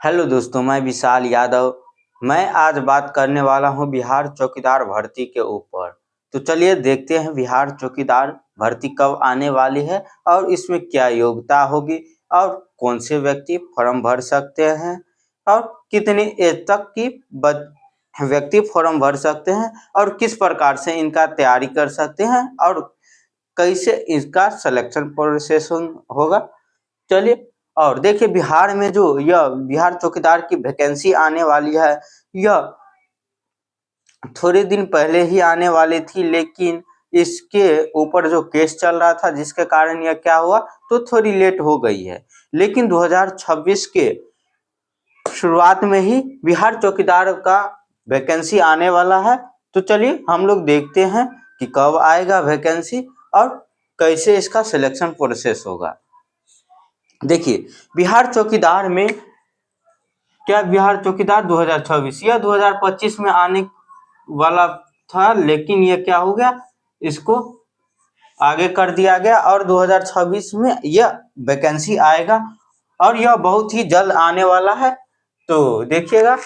Hello दोस्तों, मैं विशाल यादव। मैं आज बात करने वाला हूं बिहार चौकीदार भर्ती के ऊपर। तो चलिए देखते हैं बिहार चौकीदार भर्ती कब आने वाली है और इसमें क्या योग्यता होगी और कौन से व्यक्ति फॉर्म भर सकते हैं और कितनी एज तक की व्यक्ति फॉर्म भर सकते हैं और किस प्रकार से इनका तैयारी कर सकते हैं और कैसे इसका सिलेक्शन प्रोसेस होगा। चलिए और देखिए, बिहार में जो यह बिहार चौकीदार की वैकेंसी आने वाली है, यह थोड़े दिन पहले ही आने वाली थी, लेकिन इसके ऊपर जो केस चल रहा था जिसके कारण यह क्या हुआ तो थोड़ी लेट हो गई है। लेकिन 2026 के शुरुआत में ही बिहार चौकीदार का वैकेंसी आने वाला है। तो चलिए हम लोग देखते हैं कि कब आएगा वैकेंसी और कैसे इसका सिलेक्शन प्रोसेस होगा। देखिए, बिहार चौकीदार में क्या बिहार चौकीदार 2026 या 2025 में आने वाला था, लेकिन ये क्या हो गया, इसको आगे कर दिया गया और 2026 में यह वैकेंसी आएगा और यह बहुत ही जल्द आने वाला है। तो देखिएगा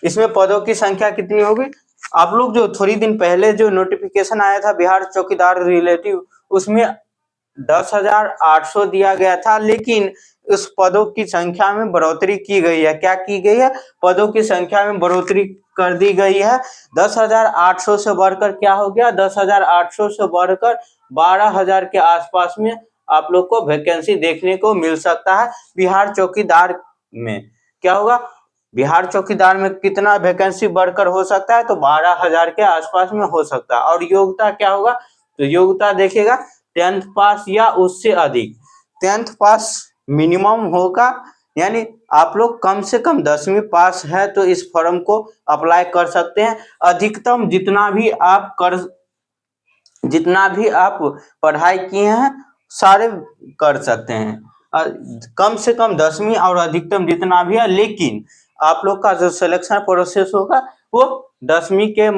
इसमें पदों की संख्या कितनी होगी। आप लोग जो थोड़ी दिन पहले जो नोटिफिकेशन आया था बिहार चौकीदार रिलेटिव, उसमें 10,800 दिया गया था, लेकिन उस पदों की संख्या में बढ़ोतरी की गई है। क्या की गई है? पदों की संख्या में बढ़ोतरी कर दी गई है। 10,800 से बढ़कर क्या हो गया, 10,800 से बढ़कर 12,000 के आसपास में आप लोग को वैकेंसी देखने को मिल सकता है। बिहार चौकीदार में क्या होगा, बिहार चौकीदार में कितना वैकेंसी बढ़कर हो सकता है, तो 12,000 के आसपास में हो सकता है। और योग्यता क्या होगा, तो योग्यता देखिएगा 10th पास या उससे अधिक। 10th पास मिनिमम होगा, यानी आप लोग कम से कम 10वीं पास है तो इस फॉर्म को अप्लाई कर सकते हैं। अधिकतम जितना भी आप पढ़ाई किए हैं सारे कर सकते हैं। कम से कम 10वीं और अधिकतम जितना भी है, लेकिन आप लोग का जो सिलेक्शन प्रोसेस होगा वो 10वीं के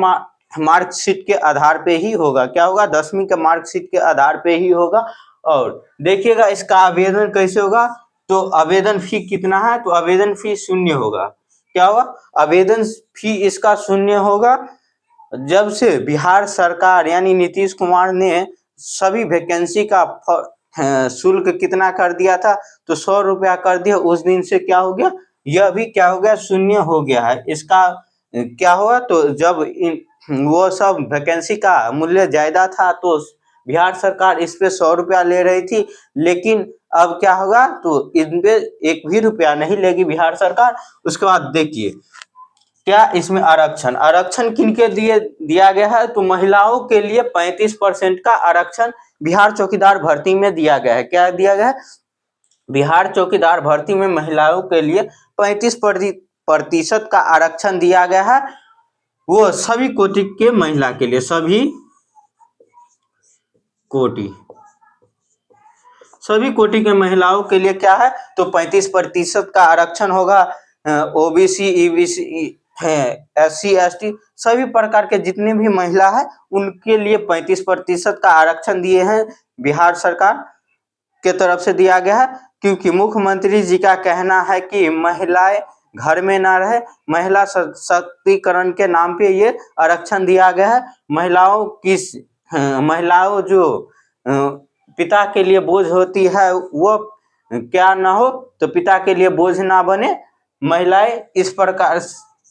मार्कशीट के आधार पे ही होगा। क्या होगा, 10वीं के मार्कशीट के आधार पे ही होगा। और देखिएगा इसका आवेदन कैसे होगा, तो आवेदन फी कितना है, तो आवेदन फी 0 होगा। क्या होगा, आवेदन फी इसका 0 होगा। जब से बिहार सरकार यानी नीतीश कुमार ने सभी वैकेंसी का शुल्क कितना कर दिया था, तो 100 रुपया कर दिया, उस दिन से क्या हो गया, यह भी क्या हो गया, 0 हो गया है। इसका क्या हुआ, तो जब वो सब वैकेंसी का मूल्य ज्यादा था तो बिहार सरकार इस पे 100 रुपया ले रही थी, लेकिन अब क्या होगा, तो इन पे 1 भी रुपया नहीं लेगी बिहार सरकार। उसके बाद देखिए क्या इसमें आरक्षण किनके लिए दिया गया है, तो महिलाओं के लिए 35% का आरक्षण बिहार चौकीदार भर्ती में दिया गया है। क्या दिया गया है, बिहार चौकीदार भर्ती में महिलाओं के लिए 35% का आरक्षण दिया गया है। वो सभी कोटि के महिला के लिए, सभी कोटि के महिलाओं के लिए क्या है, तो 35% का आरक्षण होगा। ओबीसी, ईबीसी है, SC ST सभी प्रकार के जितने भी महिला है उनके लिए 35% का आरक्षण दिए हैं बिहार सरकार के तरफ से दिया गया है। क्योंकि मुख्यमंत्री जी का कहना है कि महिलाएं घर में ना रहे, महिला सशक्तिकरण के नाम पे ये आरक्षण दिया गया है। महिलाओं जो पिता के लिए बोझ होती है वो क्या ना हो, तो पिता के लिए बोझ ना बने महिलाएं, इस प्रकार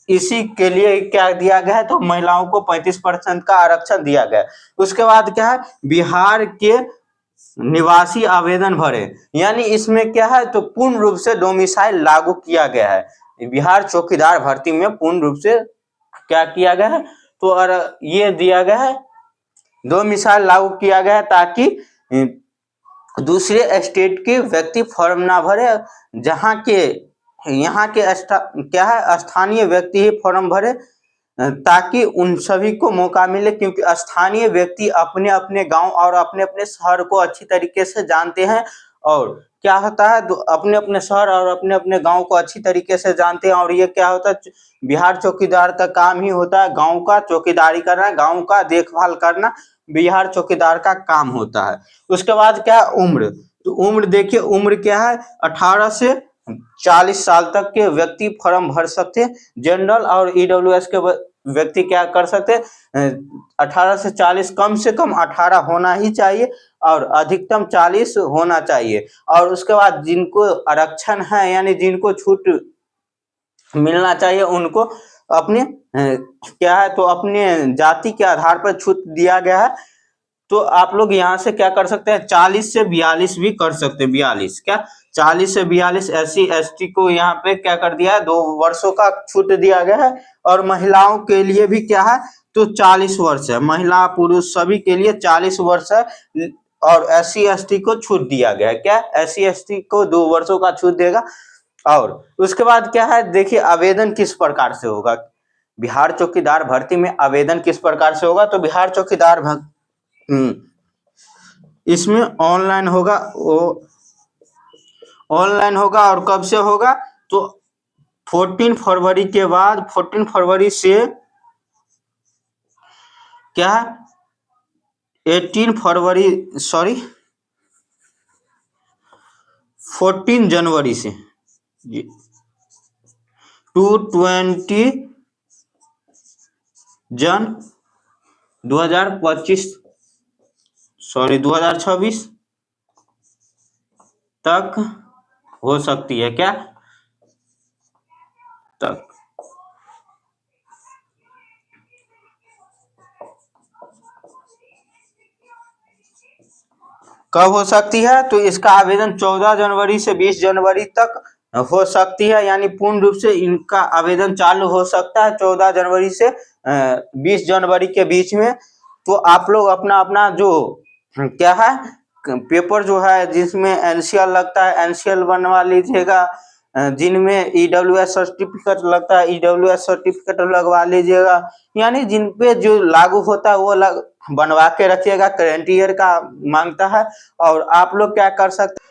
इसी के लिए क्या दिया गया है, तो महिलाओं को 35% का आरक्षण दिया गया है। उसके बाद क्या है, बिहार के निवासी आवेदन भरे, यानी इसमें क्या है, तो पूर्ण रूप से डोमिसाइल लागू किया गया है। बिहार चौकीदार भर्ती में पूर्ण रूप से क्या किया गया है, तो ये दिया गया है, डोमिसाइल लागू किया गया है ताकि दूसरे स्टेट के व्यक्ति फॉर्म ना भरे, जहाँ के यहाँ के क्या है, स्थानीय व्यक्ति ही फॉर्म भरे, ताकि उन सभी को मौका मिले। क्योंकि स्थानीय व्यक्ति अपने अपने गांव और अपने अपने शहर को अच्छी तरीके से जानते हैं, और क्या होता है, तो अपने अपने शहर और अपने अपने गांव को अच्छी तरीके से जानते हैं। और ये क्या होता है, बिहार चौकीदार का काम ही होता है गांव का चौकीदारी करना, गांव का देखभाल करना बिहार चौकीदार का काम होता है। उसके बाद क्या, उम्र, तो उम्र देखिए, उम्र क्या है, 18 से 40 साल तक के व्यक्ति फॉर्म भर सकते हैं। जनरल और ईडब्ल्यूएस के व्यक्ति क्या कर सकते हैं, 18 से 40, कम से कम 18 होना ही चाहिए और अधिकतम 40 होना चाहिए। और उसके बाद जिनको आरक्षण है यानी जिनको छूट मिलना चाहिए उनको अपने क्या है तो अपने जाति के आधार पर छूट दिया गया है। तो आप लोग यहाँ से क्या कर सकते हैं, 40 से 42 भी कर सकते हैं। 42 क्या 40 से 42 SC ST को यहाँ पे क्या कर दिया है, 2 वर्षों का छूट दिया गया है। और महिलाओं के लिए भी क्या है तो 40 वर्ष है, महिला पुरुष सभी के लिए 40 वर्ष है। और SC ST को छूट दिया गया है, क्या SC ST को 2 वर्षों का छूट देगा। और उसके बाद क्या है, देखिए आवेदन किस प्रकार से होगा। बिहार चौकीदार भर्ती में आवेदन किस प्रकार से होगा, तो बिहार चौकीदार इसमें ऑनलाइन होगा, वो ऑनलाइन होगा। और कब से होगा तो 14 फरवरी के बाद, 14 फरवरी से क्या 14 जनवरी से 220 जन 2026 तक हो सकती है, क्या तक। कब हो सकती है तो इसका आवेदन 14 जनवरी से 20 जनवरी तक हो सकती है, यानी पूर्ण रूप से इनका आवेदन चालू हो सकता है 14 जनवरी से 20 जनवरी के बीच में। तो आप लोग अपना अपना जो क्या है पेपर जो है जिसमें एनसीएल लगता है एनसीएल बनवा लीजिएगा, जिनमें ईडब्ल्यूएस सर्टिफिकेट लगता है ईडब्ल्यूएस सर्टिफिकेट लगवा लीजिएगा, यानी जिन पे जो लागू होता है वो बनवा के रखिएगा, करंट ईयर का मांगता है। और आप लोग क्या कर सकते,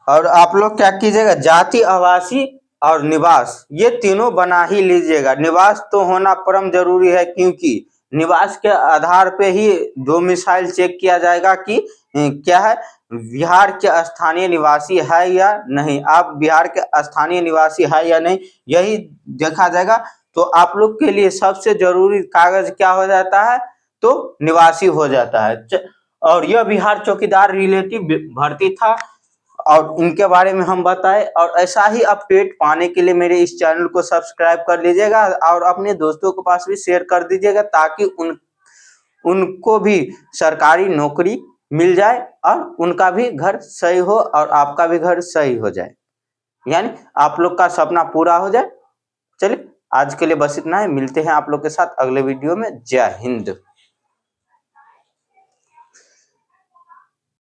और आप लोग क्या कीजिएगा, जाति, आवासी और निवास ये तीनों बना ही लीजिएगा। निवास तो होना परम जरूरी है, क्योंकि निवास के आधार पे ही डोमिसाइल चेक किया जाएगा कि क्या है बिहार के स्थानीय निवासी है या नहीं। आप बिहार के स्थानीय निवासी है या नहीं यही देखा जाएगा। तो आप लोग के लिए सबसे जरूरी कागज क्या हो जाता है तो निवासी हो जाता है। और यह बिहार चौकीदार रिलेटिव भर्ती था और इनके बारे में हम बताए। और ऐसा ही अपडेट पाने के लिए मेरे इस चैनल को सब्सक्राइब कर लीजिएगा और अपने दोस्तों के पास भी शेयर कर दीजिएगा, ताकि उनको भी सरकारी नौकरी मिल जाए और उनका भी घर सही हो और आपका भी घर सही हो जाए, यानी आप लोग का सपना पूरा हो जाए। चलिए आज के लिए बस इतना है, मिलते हैं आप लोग के साथ अगले वीडियो में। जय हिंद।